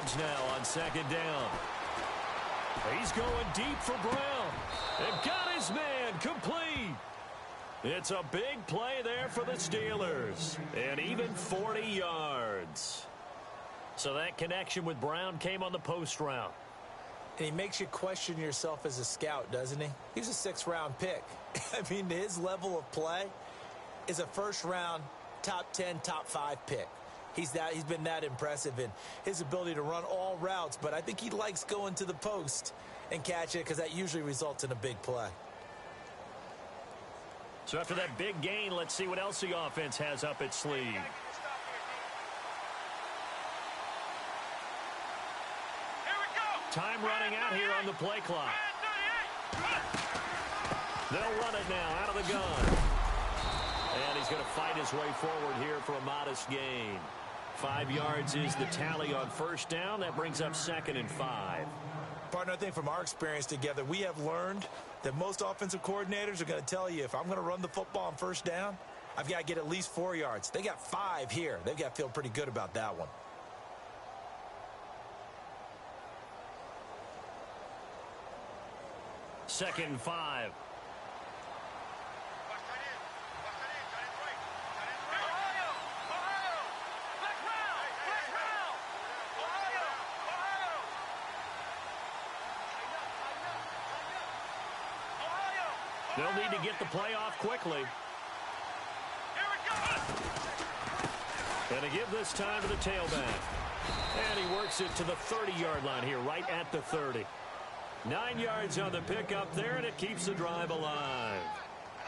Dobbs now on second down. He's going deep for Brown. And got his man complete. It's a big play there for the Steelers. And even 40 yards. So that connection with Brown came on the post route. And he makes you question yourself as a scout, doesn't he? He's a 6th-round pick. I mean, his level of play is a first-round, top 10, top 5 pick. He's been that impressive in his ability to run all routes, but I think he likes going to the post and catch it because that usually results in a big play. So after that big gain, let's see what else the offense has up its sleeve. Time running out here on the play clock. They'll run it now out of the gun. And he's going to fight his way forward here for a modest gain. 5 yards is the tally on first down. That brings up 2nd and 5. Partner, I think from our experience together, we have learned that most offensive coordinators are going to tell you, if I'm going to run the football on first down, I've got to get at least 4 yards. They got 5 here. They've got to feel pretty good about that one. Second and 5. They'll need to get the play off quickly. And to give this time to the tailback. And he works it to the 30-yard line here, right at the 30. 9 yards on the pickup there, and it keeps the drive alive.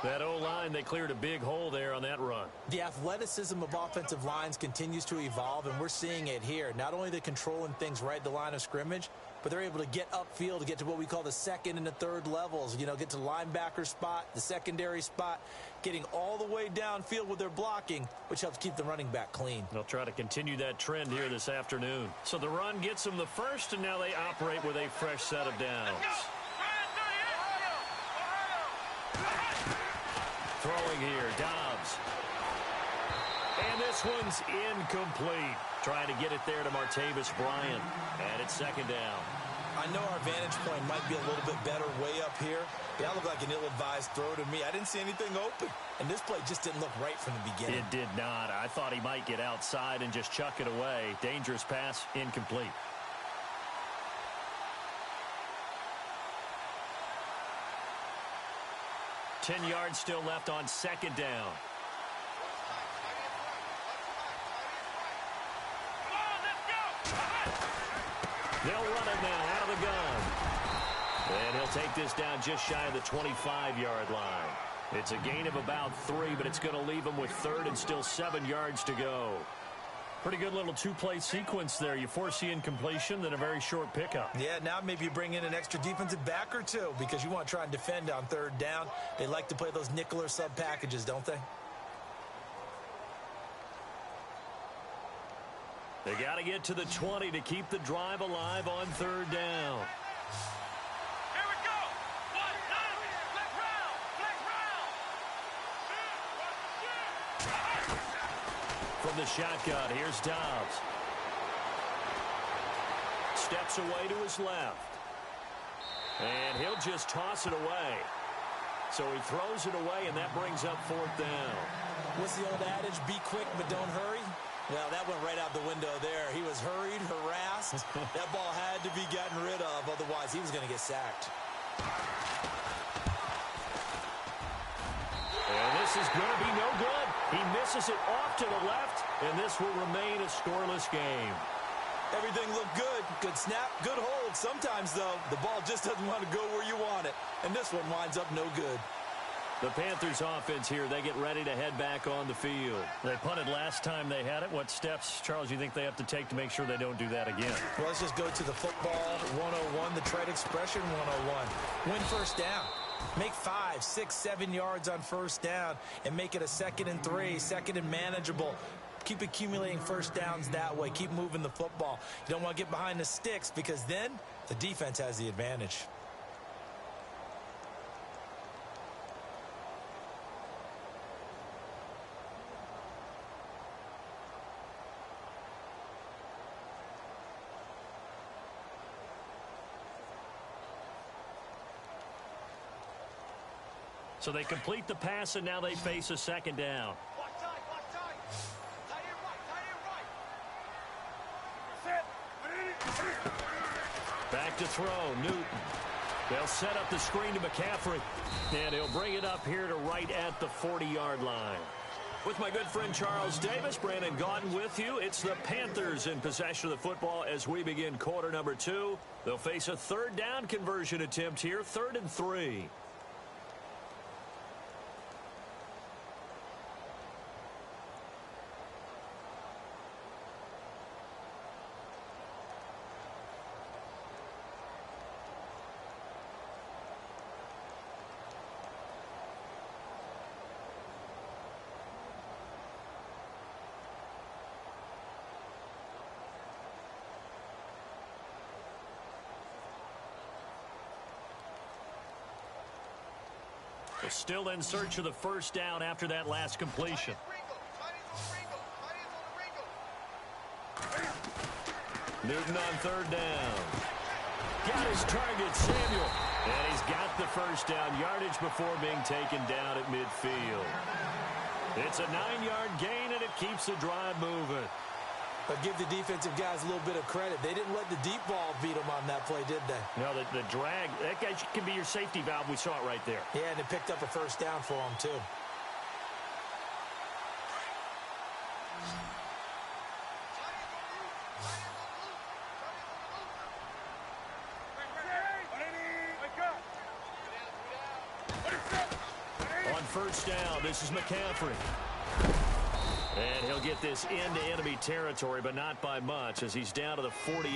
That O-line, they cleared a big hole there on that run. The athleticism of offensive lines continues to evolve, and we're seeing it here. Not only are they controlling things right at the line of scrimmage, but they're able to get upfield to get to what we call the 2nd and the 3rd levels. You know, get to the linebacker spot, the secondary spot, getting all the way downfield with their blocking, which helps keep the running back clean. They'll try to continue that trend here this afternoon. So the run gets them the first, and now they operate with a fresh set of downs. Throwing here, Dobbs. And this one's incomplete. Trying to get it there to Martavis Bryant. And it's 2nd down. I know our vantage point might be a little bit better way up here. That looked like an ill-advised throw to me. I didn't see anything open. And this play just didn't look right from the beginning. It did not. I thought he might get outside and just chuck it away. Dangerous pass, incomplete. Ten yards still left on 2nd down. They'll run it now out of the gun. And he'll take this down just shy of the 25-yard line. It's a gain of about 3, but it's going to leave him with 3rd and still 7 yards to go. Pretty good little 2-play sequence there. You foresee incompletion, then a very short pickup. Yeah, now maybe you bring in an extra defensive back or two because you want to try and defend on 3rd down. They like to play those nickel or sub packages, don't they? They got to get to the 20 to keep the drive alive on 3rd down. Here we go. One, two, flex round, flex round. From the shotgun, here's Dobbs. Steps away to his left. And he'll just toss it away. So he throws it away, and that brings up 4th down. What's the old adage? Be quick, but don't hurry. Well, that went right out the window there. He was hurried, harassed. That ball had to be gotten rid of, otherwise he was going to get sacked. And this is going to be no good. He misses it off to the left, and this will remain a scoreless game. Everything looked good. Good snap, good hold. Sometimes, though, the ball just doesn't want to go where you want it. And this one winds up no good. The Panthers offense here, they get ready to head back on the field. They punted last time they had it. What steps, Charles, you think they have to take to make sure they don't do that again? Well, let's just go to the football 101, the trade expression 101. Win first down. Make 5, 6, 7 yards on first down and make it a 2nd and 3, 2nd and manageable. Keep accumulating first downs that way. Keep moving the football. You don't want to get behind the sticks because then the defense has the advantage. So they complete the pass, and now they face a second down. Back to throw, Newton. They'll set up the screen to McCaffrey, and he'll bring it up here to right at the 40-yard line. With my good friend Charles Davis, Brandon Gaudin with you. It's the Panthers in possession of the football as we begin quarter number 2. They'll face a third down conversion attempt here, 3rd and 3. Still in search of the first down after that last completion. Newton on 3rd down. Got his target, Samuel. And he's got the first down yardage before being taken down at midfield. It's a 9-yard gain, and it keeps the drive moving. But give the defensive guys a little bit of credit. They didn't let the deep ball beat them on that play, did they? No, the drag, that guy can be your safety valve. We saw it right there. Yeah, and it picked up a first down for them, too. On first down, this is McCaffrey. And he'll get this into enemy territory, but not by much, as he's down to the 48.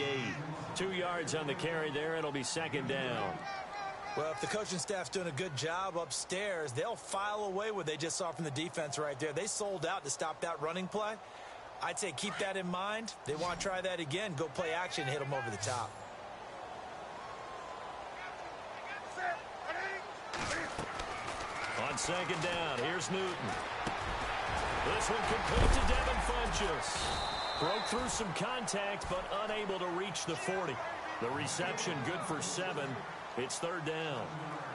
2 yards on the carry there. It'll be second down. Well, if the coaching staff's doing a good job upstairs, they'll file away what they just saw from the defense right there. They sold out to stop that running play. I'd say keep that in mind. They want to try that again. Go play action and hit them over the top. On second down, here's Newton. This one complete to Devin Funchess. Broke through some contact, but unable to reach the 40. The reception good for 7. It's 3rd down.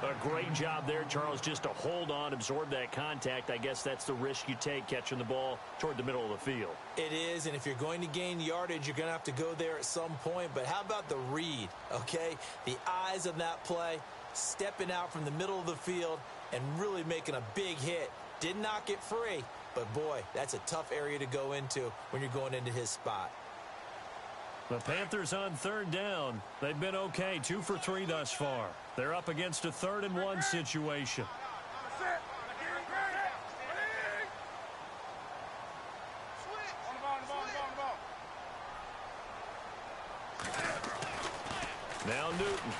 A great job there, Charles, just to hold on, absorb that contact. I guess that's the risk you take catching the ball toward the middle of the field. It is, and if you're going to gain yardage, you're going to have to go there at some point. But how about the read, okay? The eyes of that play, stepping out from the middle of the field and really making a big hit. Did not get free. But, boy, that's a tough area to go into when you're going into his spot. The Panthers on 3rd down. They've been okay, 2 for 3 thus far. They're up against a 3rd and 1 situation. Now Newton.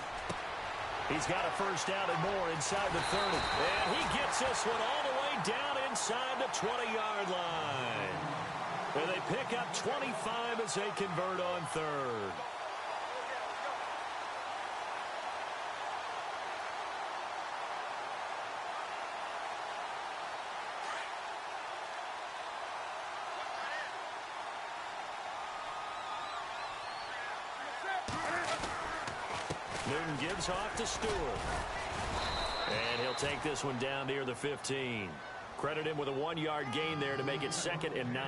He's got a first down and more inside the 30. And he gets this one all the way down inside the 20-yard line. And they pick up 25 as they convert on 3rd. Newton gives off to Stewart. And he'll take this one down near the 15. Credit him with a 1-yard gain there to make it 2nd and 9.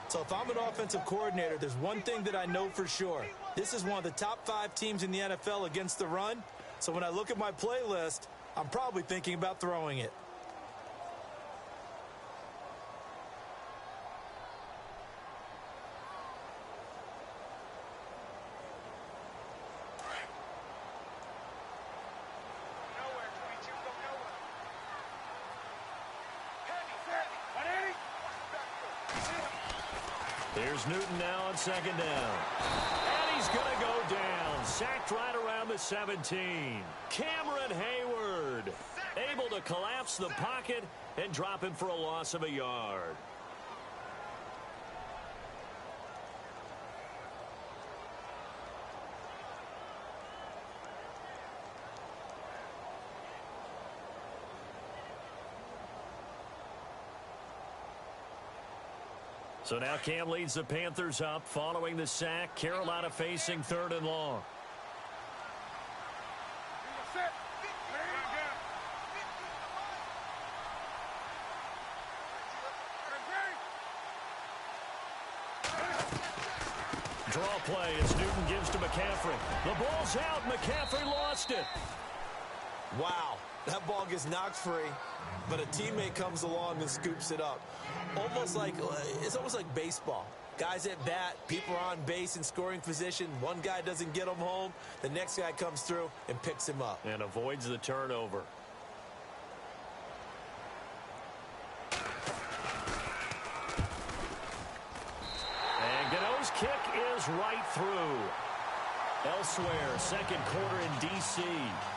So if I'm an offensive coordinator, there's one thing that I know for sure. This is one of the top 5 teams in the NFL against the run. So when I look at my playlist, I'm probably thinking about throwing it. Here's Newton now on 2nd down. And he's going to go down. Sacked right around the 17. Cameron Hayward able to collapse the pocket and drop him for a loss of a yard. So now Cam leads the Panthers up following the sack. Carolina facing 3rd and long. Draw play as Newton gives to McCaffrey. The ball's out. McCaffrey lost it. Wow, that ball gets knocked free, but a teammate comes along and scoops it up. It's almost like baseball. Guys at bat, people are on base in scoring position. One guy doesn't get him home. The next guy comes through and picks him up. And avoids the turnover. And Gano's kick is right through. Elsewhere, second quarter in D.C.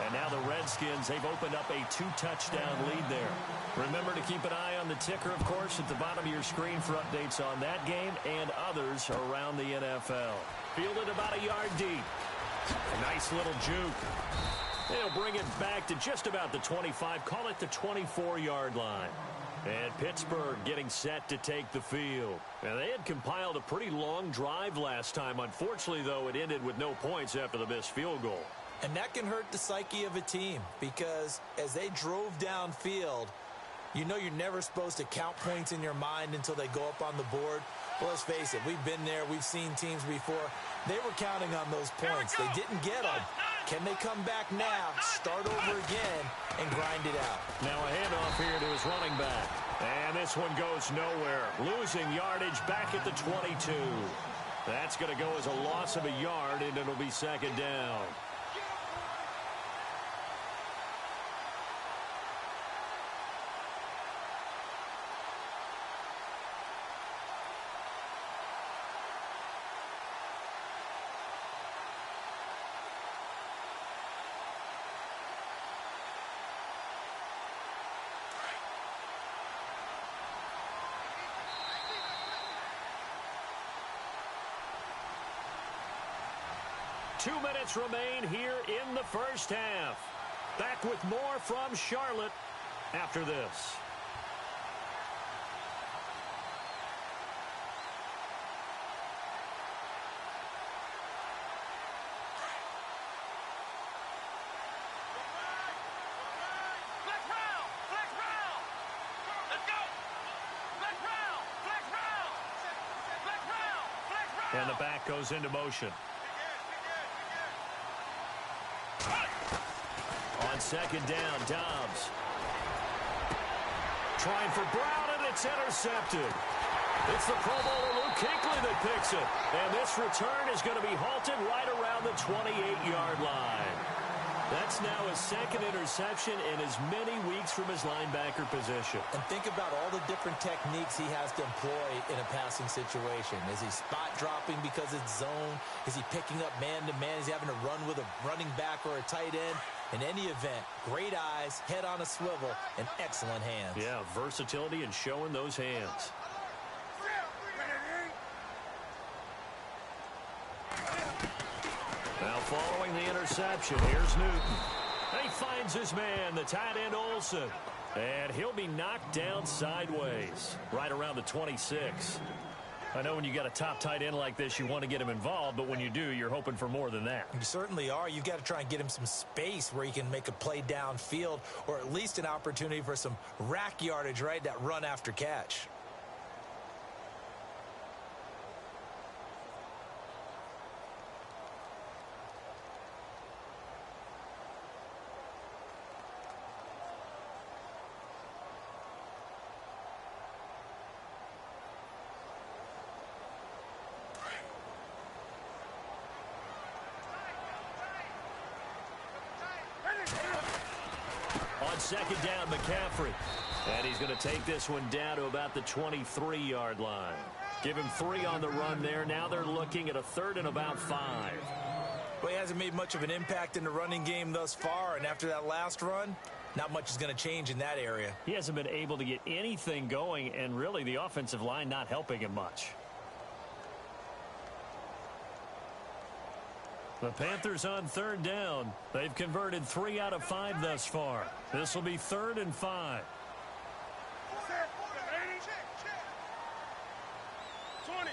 And now the Redskins, they've opened up a 2-touchdown lead there. Remember to keep an eye on the ticker, of course, at the bottom of your screen for updates on that game and others around the NFL. Fielded about a yard deep. A nice little juke. They'll bring it back to just about the 25, call it the 24-yard line. And Pittsburgh getting set to take the field. Now, they had compiled a pretty long drive last time. Unfortunately, though, it ended with no points after the missed field goal. And that can hurt the psyche of a team because as they drove downfield, you know you're never supposed to count points in your mind until they go up on the board. Well, let's face it, we've been there. We've seen teams before. They were counting on those points. They didn't get them. Can they come back now, start over again, and grind it out? Now a handoff here to his running back. And this one goes nowhere. Losing yardage back at the 22. That's going to go as a loss of a yard, and it'll be second down. Two minutes remain here in the first half. Back with more from Charlotte after this. And the back goes into motion. On second down, Dobbs. Trying for Brown, and it's intercepted. It's the Pro Bowler Luke Kuechly that picks it. And this return is going to be halted right around the 28-yard line. That's now his second interception in as many weeks from his linebacker position. And think about all the different techniques he has to employ in a passing situation. Is he spot dropping because it's zone? Is he picking up man-to-man? Is he having to run with a running back or a tight end? In any event, great eyes, head on a swivel, and excellent hands. Yeah, versatility and showing those hands. Now following the interception, here's Newton. He finds his man, the tight end Olsen. And he'll be knocked down sideways, right around the 26. I know when you got a top tight end like this, you want to get him involved, but when you do, you're hoping for more than that. You certainly are. You've got to try and get him some space where he can make a play downfield, or at least an opportunity for some rack yardage, right? That run after catch. On second down, McCaffrey. And he's going to take this one down to about the 23-yard line. Give him 3 on the run there. Now they're looking at a third and about 5. Well, he hasn't made much of an impact in the running game thus far, and after that last run, not much is going to change in that area. He hasn't been able to get anything going, and really the offensive line not helping him much. The Panthers on third down. They've converted 3 out of 5 thus far. This will be 3rd and 5. 20.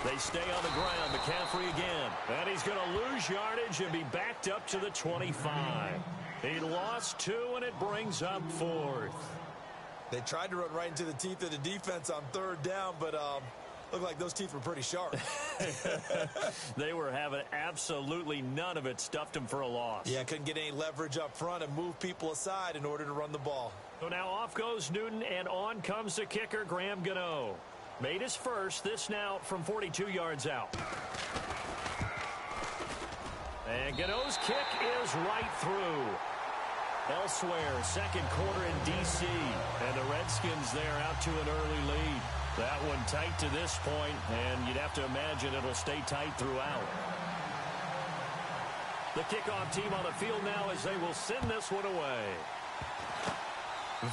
They stay on the ground. McCaffrey again. And he's going to lose yardage and be backed up to the 25. He lost 2, and it brings up 4th. They tried to run right into the teeth of the defense on 3rd down, but looked like those teeth were pretty sharp. They were having absolutely none of it. Stuffed him for a loss. Yeah, couldn't get any leverage up front and move people aside in order to run the ball. So now off goes Newton, and on comes the kicker, Graham Gano. Made his first. This now from 42 yards out. And Gano's kick is right through. Elsewhere, second quarter in D.C. And the Redskins there out to an early lead. That one tight to this point, and you'd have to imagine it'll stay tight throughout. The kickoff team on the field now as they will send this one away.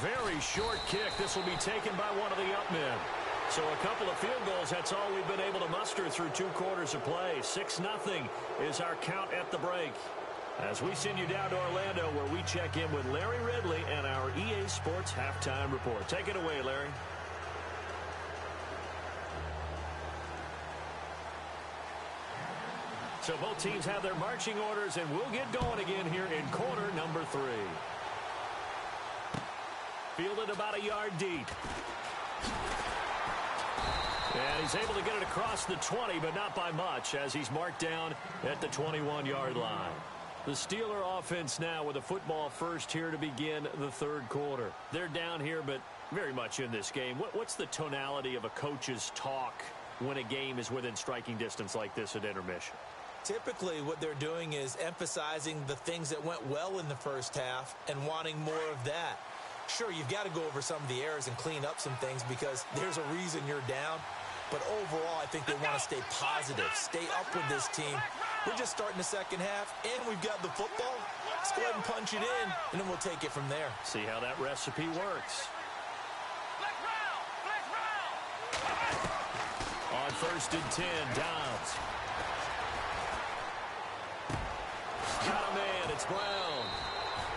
Very short kick. This will be taken by one of the up men. So a couple of field goals, that's all we've been able to muster through 2 quarters of play. 6-0 is our count at the break. As we send you down to Orlando, where we check in with Larry Ridley and our EA Sports Halftime Report. Take it away, Larry. So both teams have their marching orders, and we'll get going again here in quarter number 3. Fielded about a yard deep. And he's able to get it across the 20, but not by much, as he's marked down at the 21-yard line. The Steeler offense now with a football first here to begin the 3rd quarter. They're down here, but very much in this game. What's the tonality of a coach's talk when a game is within striking distance like this at intermission? Typically, what they're doing is emphasizing the things that went well in the first half and wanting more of that. Sure, you've got to go over some of the errors and clean up some things because there's a reason you're down. But overall, I think they want to stay positive, stay up with this team. We're just starting the second half, and we've got the football. Let's go ahead and punch it in, and then we'll take it from there. See how that recipe works. On 1st and 10, Dobbs. Got a man, it's Brown.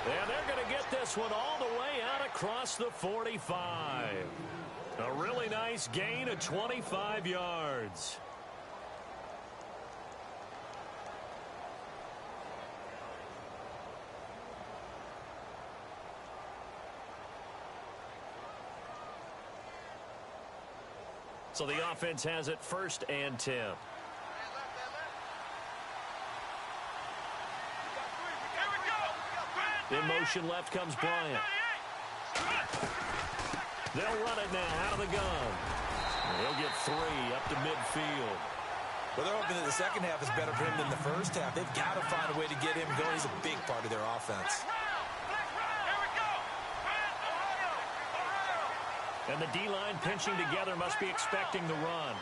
And they're going to get this one all the way out across the 45. A really nice gain of 25 yards. So the offense has it 1st and 10. In motion left comes Bryant. They'll run it now out of the gun. He'll get 3 up to midfield. Well, they're hoping that the second half is better for him than the first half. They've got to find a way to get him going. He's a big part of their offense. And the D-line pinching together must be expecting the run.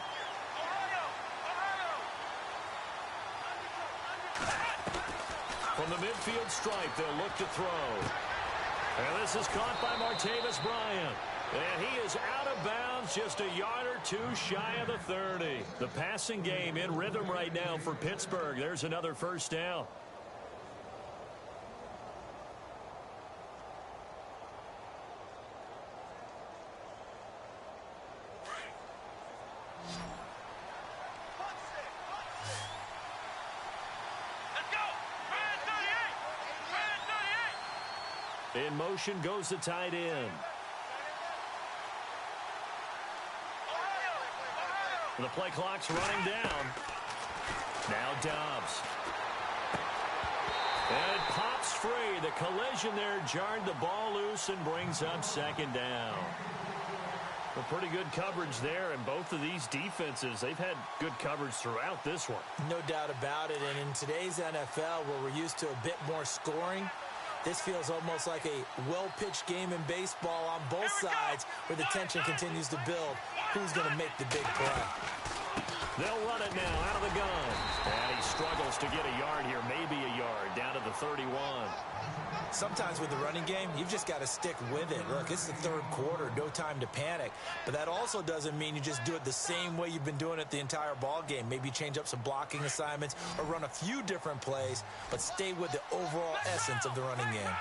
From the midfield stripe, they'll look to throw. And this is caught by Martavis Bryant. And he is out of bounds, just a yard or 2 shy of the 30. The passing game in rhythm right now for Pittsburgh. There's another first down. In motion goes the tight end. The play clock's running down. Now Dobbs. And it pops free. The collision there jarred the ball loose and brings up 2nd down. Well, pretty good coverage there, and both of these defenses, they've had good coverage throughout this one. No doubt about it, and in today's NFL, where we're used to a bit more scoring, this feels almost like a well-pitched game in baseball on both sides where the tension continues to build. Who's going to make the big play? They'll run it now out of the gun. And he struggles to get a yard here, maybe a yard, down to the 31. Sometimes with the running game, you've just got to stick with it. Look, it's the 3rd quarter, no time to panic. But that also doesn't mean you just do it the same way you've been doing it the entire ball game. Maybe change up some blocking assignments or run a few different plays, but stay with the overall essence of the running game.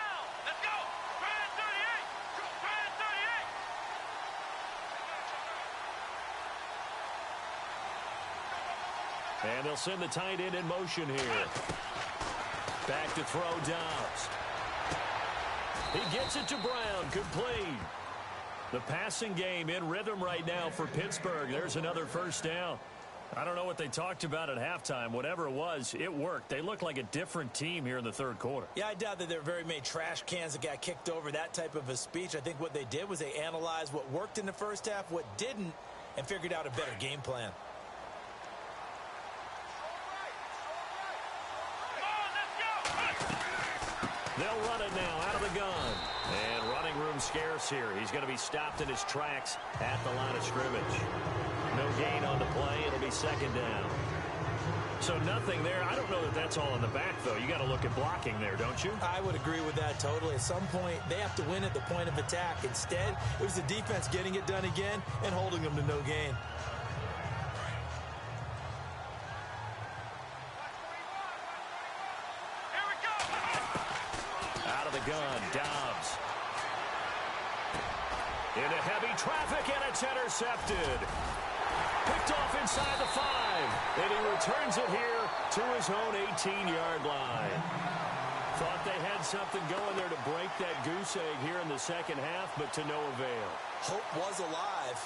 And they'll send the tight end in motion here. Back to throw Dobbs. He gets it to Brown. Complete. The passing game in rhythm right now for Pittsburgh. There's another first down. I don't know what they talked about at halftime. Whatever it was, it worked. They look like a different team here in the third quarter. Yeah, I doubt that there are very many trash cans that got kicked over, that type of a speech. I think what they did was they analyzed what worked in the first half, what didn't, and figured out a better game plan. They'll run it now out of the gun. And running room scarce here. He's going to be stopped in his tracks at the line of scrimmage. No gain on the play. It'll be second down. So nothing there. I don't know that that's all in the back, though. You got to look at blocking there, don't you? I would agree with that totally. At some point, they have to win at the point of attack. Instead, it was the defense getting it done again and holding them to no gain. Gun, Dobbs. Into heavy traffic, and it's intercepted. Picked off inside the 5, and he returns it here to his own 18-yard line. Thought they had something going there to break that goose egg here in the second half, but to no avail. Hope was alive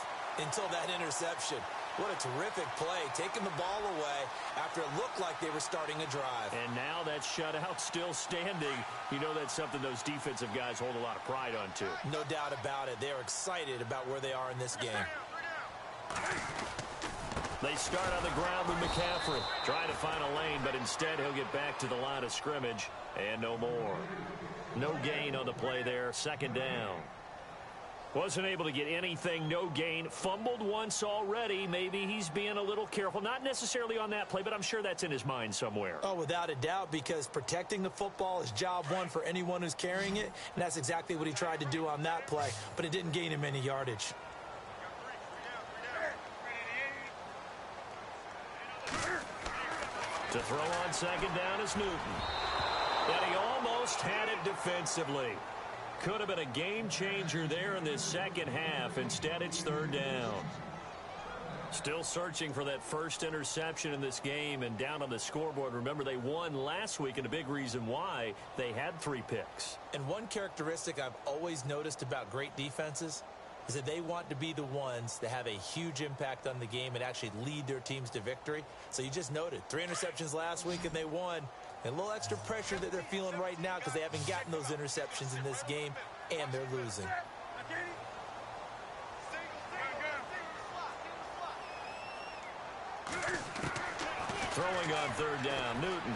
until that interception. What a terrific play, taking the ball away after it looked like they were starting a drive. And now that shutout still standing. You know that's something those defensive guys hold a lot of pride on, too. No doubt about it. They're excited about where they are in this game. They start on the ground with McCaffrey. Trying to find a lane, but instead he'll get back to the line of scrimmage. And no more. No gain on the play there. Second down. Wasn't able to get anything, no gain. Fumbled once already. Maybe he's being a little careful. Not necessarily on that play, but I'm sure that's in his mind somewhere. Oh, without a doubt, because protecting the football is job one for anyone who's carrying it, and that's exactly what he tried to do on that play, but it didn't gain him any yardage. To throw on second down is Newton. And he almost had it defensively. Could have been a game changer there in this second half. Instead, it's third down. Still searching for that first interception in this game and down on the scoreboard. Remember, they won last week, and a big reason why they had 3 picks. And one characteristic I've always noticed about great defenses is that they want to be the ones that have a huge impact on the game and actually lead their teams to victory. So you just noted 3 interceptions last week, and they won. And a little extra pressure that they're feeling right now because they haven't gotten those interceptions in this game, and they're losing. Throwing on third down, Newton.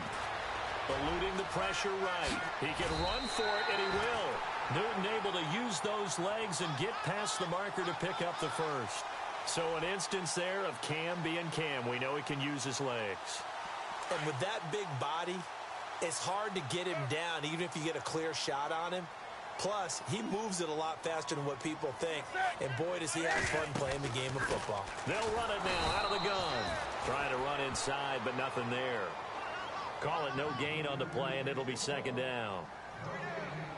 Eluding the pressure right. He can run for it, and he will. Newton able to use those legs and get past the marker to pick up the first. So an instance there of Cam being Cam. We know he can use his legs. And with that big body, it's hard to get him down, even if you get a clear shot on him. Plus, he moves it a lot faster than what people think. And boy, does he have fun playing the game of football. They'll run it now out of the gun. Trying to run inside, but nothing there. Call it no gain on the play, and it'll be second down.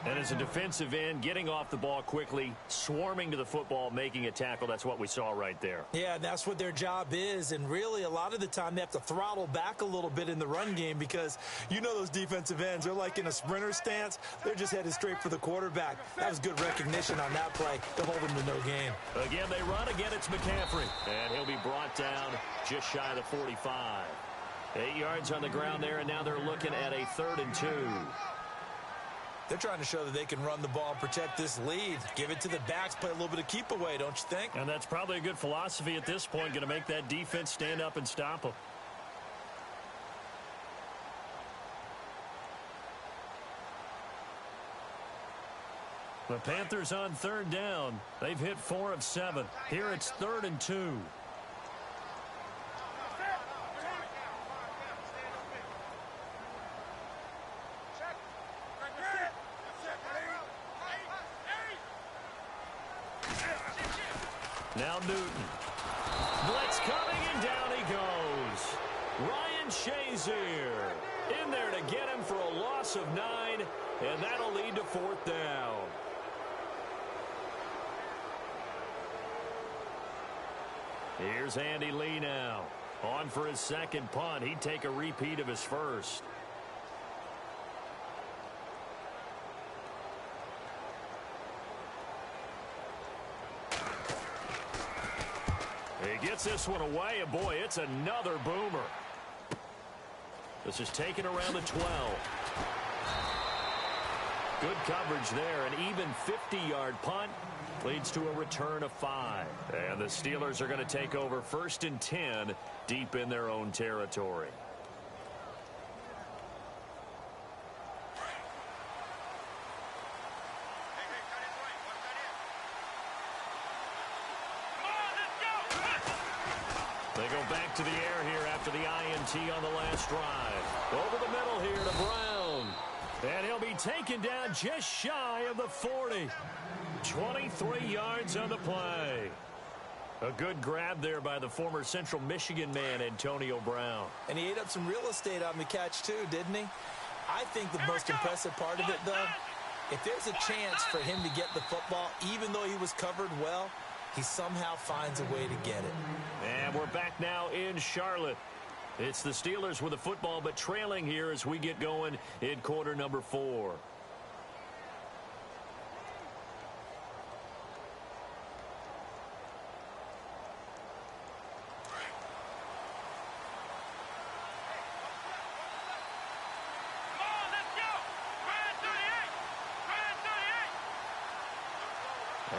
And as a defensive end, getting off the ball quickly, swarming to the football, making a tackle, that's what we saw right there. Yeah, that's what their job is. And really, a lot of the time, they have to throttle back a little bit in the run game because you know those defensive ends, they're like in a sprinter stance. They're just headed straight for the quarterback. That was good recognition on that play to hold him to no gain. Again, they run. Again, it's McCaffrey. And he'll be brought down just shy of the 45. 8 yards on the ground there, and now they're looking at a 3rd and 2. They're trying to show that they can run the ball and protect this lead. Give it to the backs, play a little bit of keep away, don't you think? And that's probably a good philosophy at this point, going to make that defense stand up and stop them. The Panthers on third down. They've hit 4 of 7. Here it's 3rd and 2. Now Newton. Blitz coming, and down he goes. Ryan Shazier in there to get him for a loss of 9, and that'll lead to 4th down. Here's Andy Lee now. On for his second punt. He'd take a repeat of his first. He gets this one away, and boy, it's another boomer. This is taken around the 12. Good coverage there. An even 50-yard punt leads to a return of 5. And the Steelers are going to take over 1st and 10 deep in their own territory. They go back to the air here after the INT on the last drive. Over the middle here to Brown. And he'll be taken down just shy of the 40. 23 yards on the play. A good grab there by the former Central Michigan man, Antonio Brown. And he ate up some real estate on the catch, too, didn't he? I think the most impressive part of it, though, if there's a chance for him to get the football, even though he was covered well, he somehow finds a way to get it. And we're back now in Charlotte. It's the Steelers with the football, but trailing here as we get going in quarter number 4.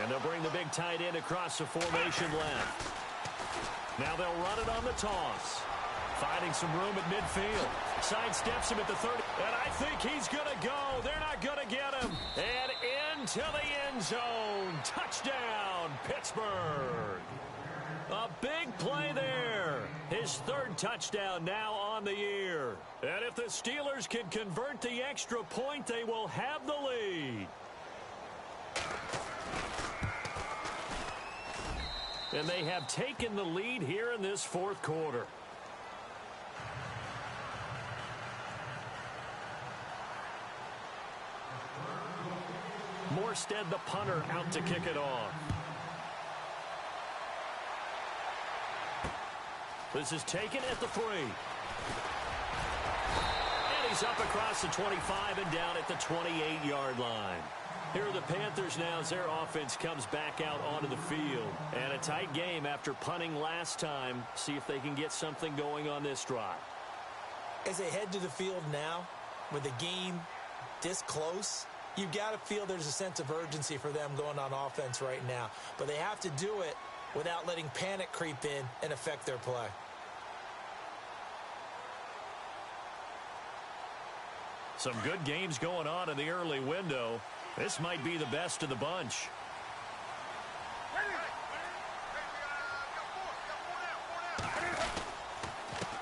And they'll bring the big tight end across the formation left. Now they'll run it on the toss. Finding some room at midfield. Sidesteps him at the 30. And I think he's going to go. They're not going to get him. And into the end zone. Touchdown, Pittsburgh. A big play there. His 3rd touchdown now on the year. And if the Steelers can convert the extra point, they will have the lead. And they have taken the lead here in this 4th quarter. Morstead, the punter, out to kick it off. This is taken at the 3. And he's up across the 25 and down at the 28-yard line. Here are the Panthers now as their offense comes back out onto the field. And a tight game after punting last time. See if they can get something going on this drive. As they head to the field now, with the game this close, you've got to feel there's a sense of urgency for them going on offense right now. But they have to do it without letting panic creep in and affect their play. Some good games going on in the early window. This might be the best of the bunch.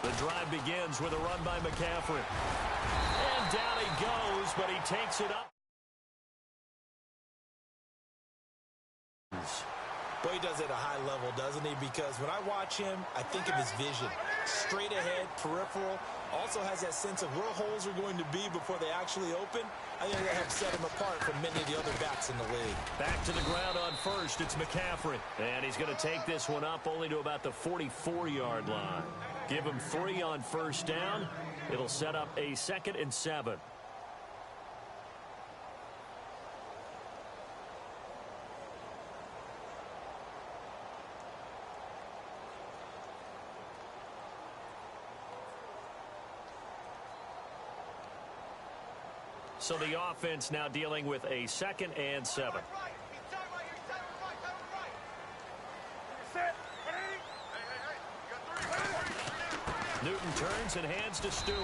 The drive begins with a run by McCaffrey. And down he goes, but he takes it up. Boy, he does it at a high level, doesn't he? Because when I watch him, I think of his vision. Straight ahead, peripheral. Also has that sense of where holes are going to be before they actually open. I think that helps set him apart from many of the other backs in the league. Back to the ground on first. It's McCaffrey. And he's going to take this one up only to about the 44-yard line. Give him 3 on first down. It'll set up a 2nd and 7. So the offense now dealing with a 2nd and 7. Newton turns and hands to Stewart.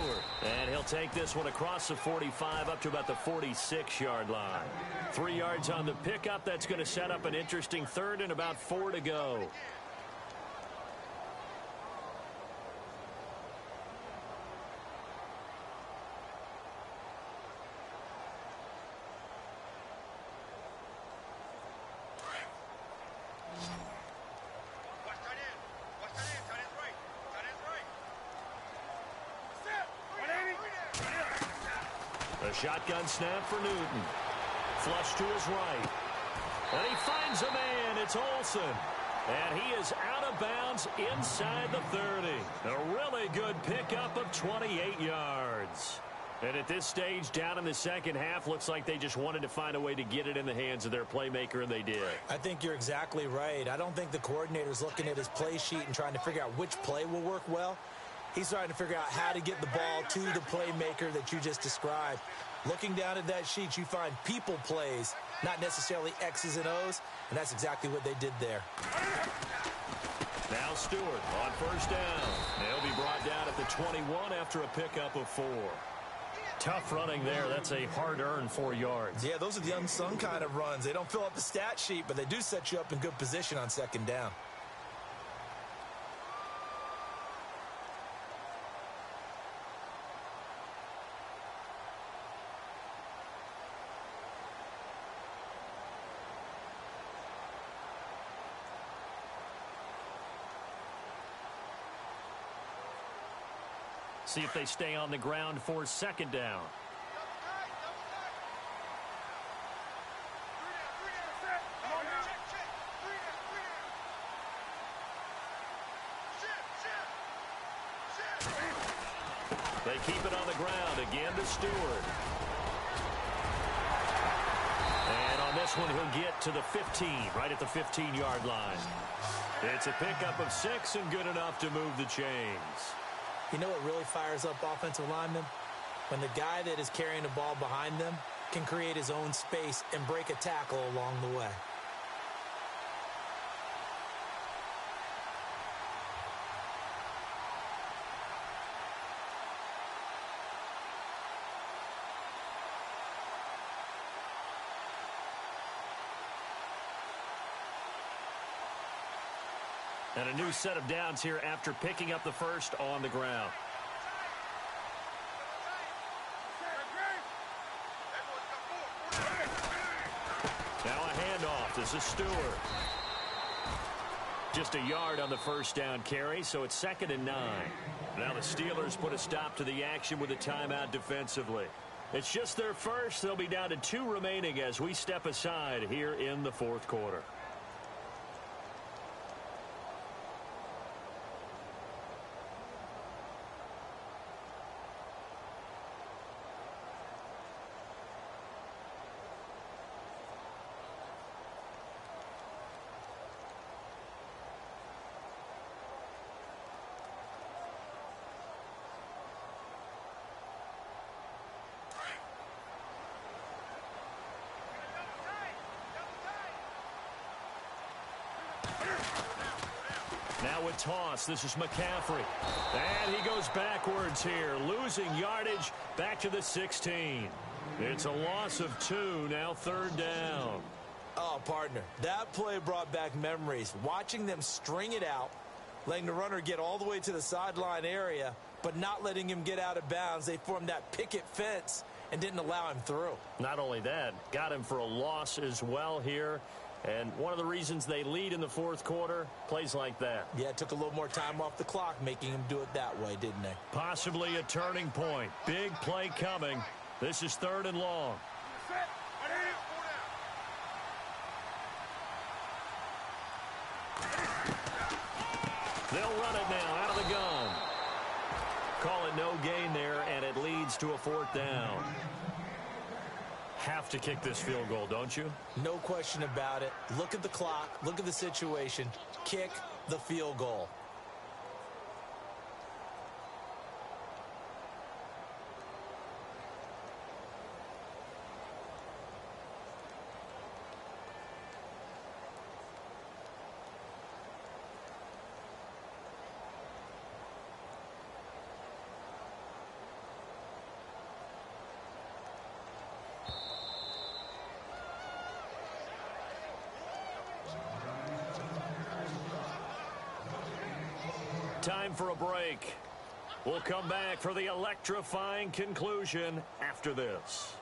And he'll take this one across the 45 up to about the 46-yard line. 3 yards on the pickup. That's going to set up an interesting 3rd and about 4 to go. A shotgun snap for Newton. Flush to his right. And he finds a man. It's Olsen. And he is out of bounds inside the 30. A really good pickup of 28 yards. And at this stage, down in the second half, looks like they just wanted to find a way to get it in the hands of their playmaker, and they did. I think you're exactly right. I don't think the coordinator's looking at his play sheet and trying to figure out which play will work well. He's trying to figure out how to get the ball to the playmaker that you just described. Looking down at that sheet, you find people plays, not necessarily X's and O's, and that's exactly what they did there. Now Stewart on first down. He'll be brought down at the 21 after a pickup of 4. Tough running there. That's a hard-earned 4 yards. Yeah, those are the unsung kind of runs. They don't fill up the stat sheet, but they do set you up in good position on second down. See if they stay on the ground for second down. They keep it on the ground again to Stewart. And on this one, he'll get to the 15, right at the 15-yard line. It's a pickup of 6 and good enough to move the chains. You know what really fires up offensive linemen? When the guy that is carrying the ball behind them can create his own space and break a tackle along the way. And a new set of downs here after picking up the first on the ground. Now a handoff. This is Stewart. Just a yard on the first down carry, so it's 2nd and 9. Now the Steelers put a stop to the action with a timeout defensively. It's just their first. They'll be down to 2 remaining as we step aside here in the 4th quarter. Now a toss. This is McCaffrey. And he goes backwards here, losing yardage back to the 16. It's a loss of 2, now 3rd down. Oh, partner, that play brought back memories. Watching them string it out, letting the runner get all the way to the sideline area, but not letting him get out of bounds. They formed that picket fence and didn't allow him through. Not only that, got him for a loss as well here. And one of the reasons they lead in the 4th quarter, plays like that. Yeah, it took a little more time off the clock, making him do it that way, didn't they? Possibly a turning point. Big play coming. This is 3rd and long. They'll run it now out of the gun. Call it no gain there, and it leads to a 4th down. Have to kick this field goal, don't you? No question about it. Look at the clock. Look at the situation. Kick the field goal. Time for a break. We'll come back for the electrifying conclusion after this.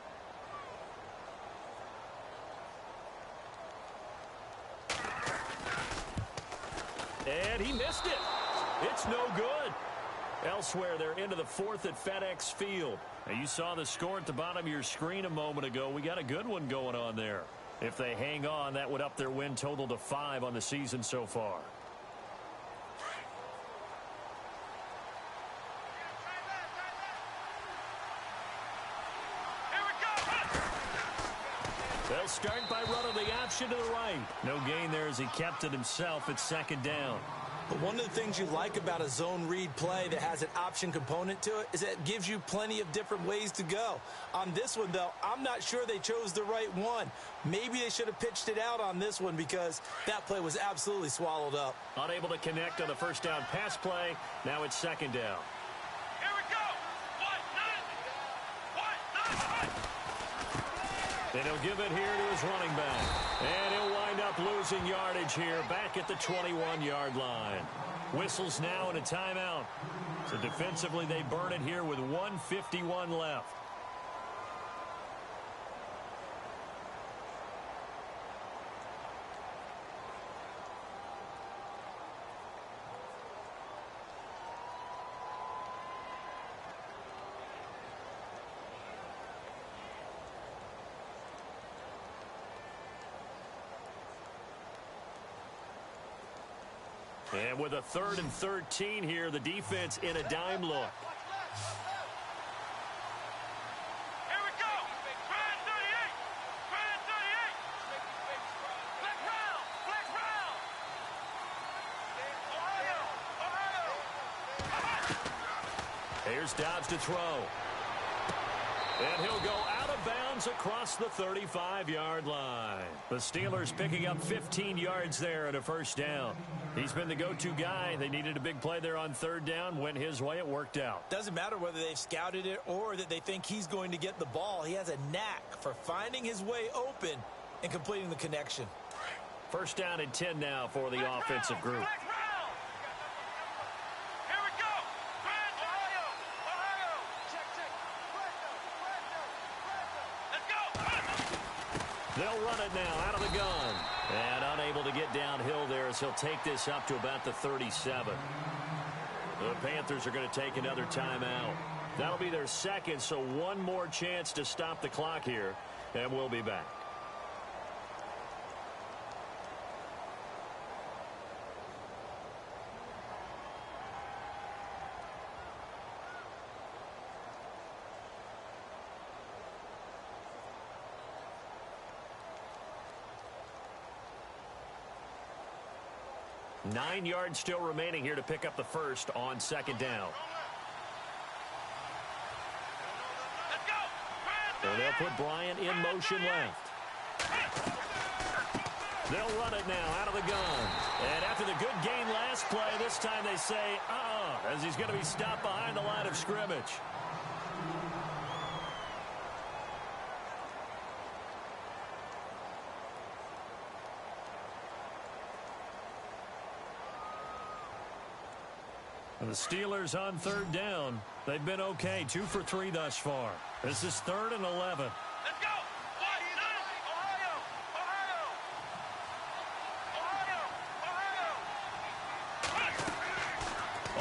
And he missed it. It's no good. Elsewhere, they're into the 4th at FedEx Field. Now, you saw the score at the bottom of your screen a moment ago. We got a good one going on there. If they hang on, that would up their win total to 5 on the season so far. They'll start by running the option to the right. No gain there as he kept it himself at second down. But one of the things you like about a zone read play that has an option component to it is that it gives you plenty of different ways to go. On this one, though, I'm not sure they chose the right one. Maybe they should have pitched it out on this one because that play was absolutely swallowed up. Unable to connect on the first down pass play. Now it's second down. Here we go. 1-9. 1-9. And he'll give it here to his running back. And he'll wind up losing yardage here back at the 21-yard line. Whistles now and a timeout. So defensively they burn it here with 1:51 left. And with a 3rd and 13 here, the defense in a dime look. Here we go. Gridiron 38. Gridiron 38. Flex round. Flex round. Ohio. Here's Dobbs to throw. And he'll go out of bounds across the 35-yard line. The Steelers picking up 15 yards there at a first down. He's been the go-to guy. They needed a big play there on 3rd down. Went his way. It worked out. Doesn't matter whether they've scouted it or that they think he's going to get the ball. He has a knack for finding his way open and completing the connection. First down and 10 now for the offensive group. Flex round. Here we go. Ohio. Ohio. Check. Let's go. They'll run it now out of the gun. And unable to get downhill there as he'll take this up to about the 37. The Panthers are going to take another timeout. That'll be their second, so one more chance to stop the clock here, and we'll be back. Nine yards still remaining here to pick up the first on second down. Let's go. And they'll put Bryant in motion left. They'll run it now out of the gun. And after the good gain last play, this time they say, as he's going to be stopped behind the line of scrimmage. And the Steelers on 3rd down. They've been okay, 2 for 3 thus far. This is 3rd and 11. Let's go. 1-9. Ohio. Ohio.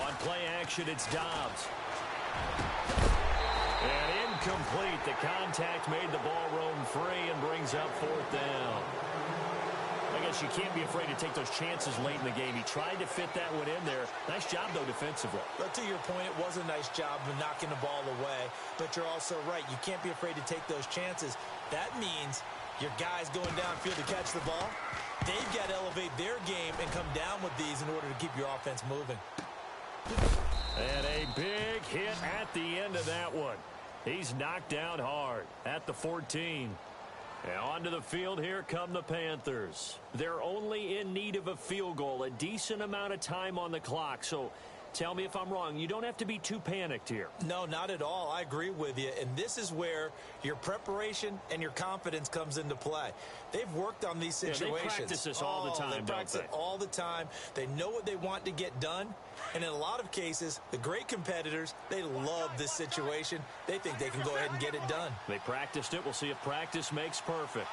On play action, it's Dobbs. And incomplete. The contact made the ball roam free and brings up 4th down. I guess you can't be afraid to take those chances late in the game. He tried to fit that one in there. Nice job, though, defensively. But to your point, it was a nice job of knocking the ball away. But you're also right. You can't be afraid to take those chances. That means your guys going downfield to catch the ball, they've got to elevate their game and come down with these in order to keep your offense moving. And a big hit at the end of that one. He's knocked down hard at the 14. And onto the field, here come the Panthers. They're only in need of a field goal, a decent amount of time on the clock. So tell me if I'm wrong. You don't have to be too panicked here. No, not at all. I agree with you. And this is where your preparation and your confidence comes into play. They've worked on these situations. Yeah, they practice this all the time, They practice it all the time. They know what they want to get done. And in a lot of cases, the great competitors, they love this situation. They think they can go ahead and get it done. They practiced it. We'll see if practice makes perfect.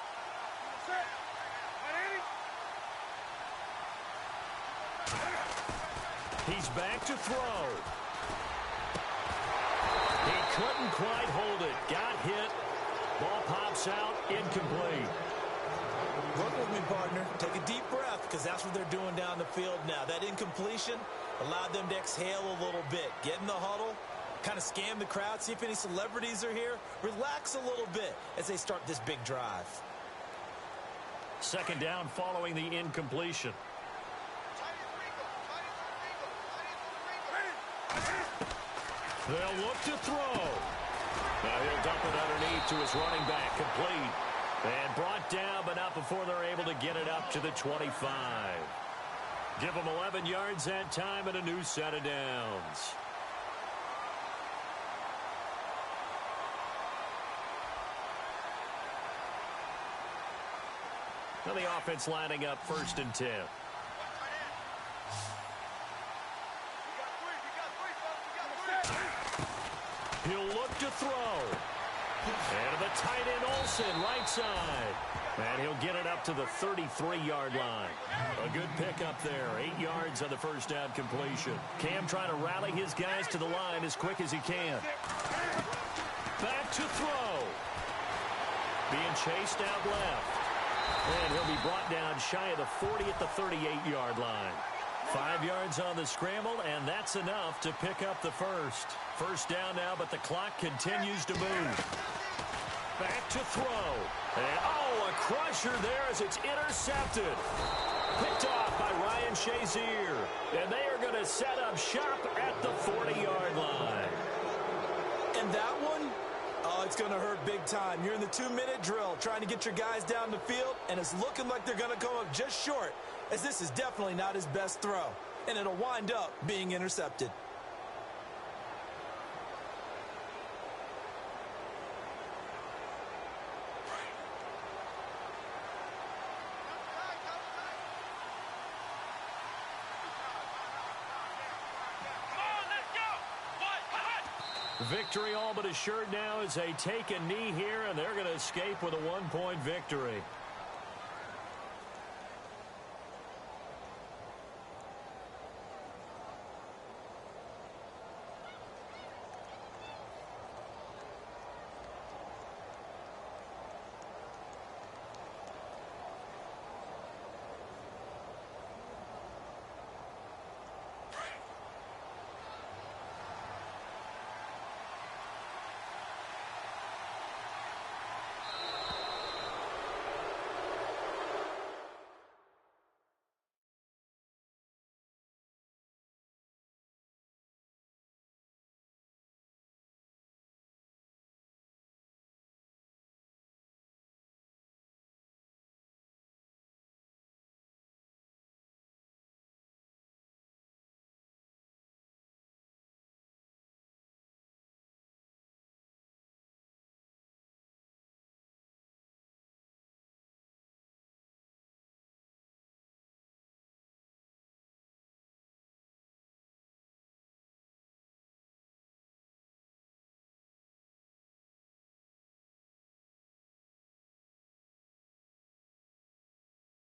He's back to throw. He couldn't quite hold it. Got hit. Ball pops out. Incomplete. Work with me, partner. Take a deep breath, because that's what they're doing down the field now. That incompletion allowed them to exhale a little bit. Get in the huddle, kind of scan the crowd, see if any celebrities are here. Relax a little bit as they start this big drive. Second down following the incompletion. They'll look to throw. Now he'll dump it underneath to his running back, complete. And brought down, but not before they're able to get it up to the 25. Give them 11 yards that time and a new set of downs. Now the offense lining up 1st and 10. He'll look to throw. And to the tight end, Olsen, right side. And he'll get it up to the 33-yard line. A good pickup there. 8 yards on the first down completion. Cam trying to rally his guys to the line as quick as he can. Back to throw. Being chased out left. And he'll be brought down shy of the 40 at the 38-yard line. 5 yards on the scramble, and that's enough to pick up the first. First down now, but the clock continues to move. Back to throw. And, a crusher there as it's intercepted. Picked off by Ryan Shazier. And they are going to set up shop at the 40-yard line. And that one, it's going to hurt big time. You're in the 2-minute drill trying to get your guys down the field, and it's looking like they're going to come up just short, as this is definitely not his best throw. And it'll wind up being intercepted. Victory all but assured now as they take a knee here, and they're going to escape with a 1-point victory.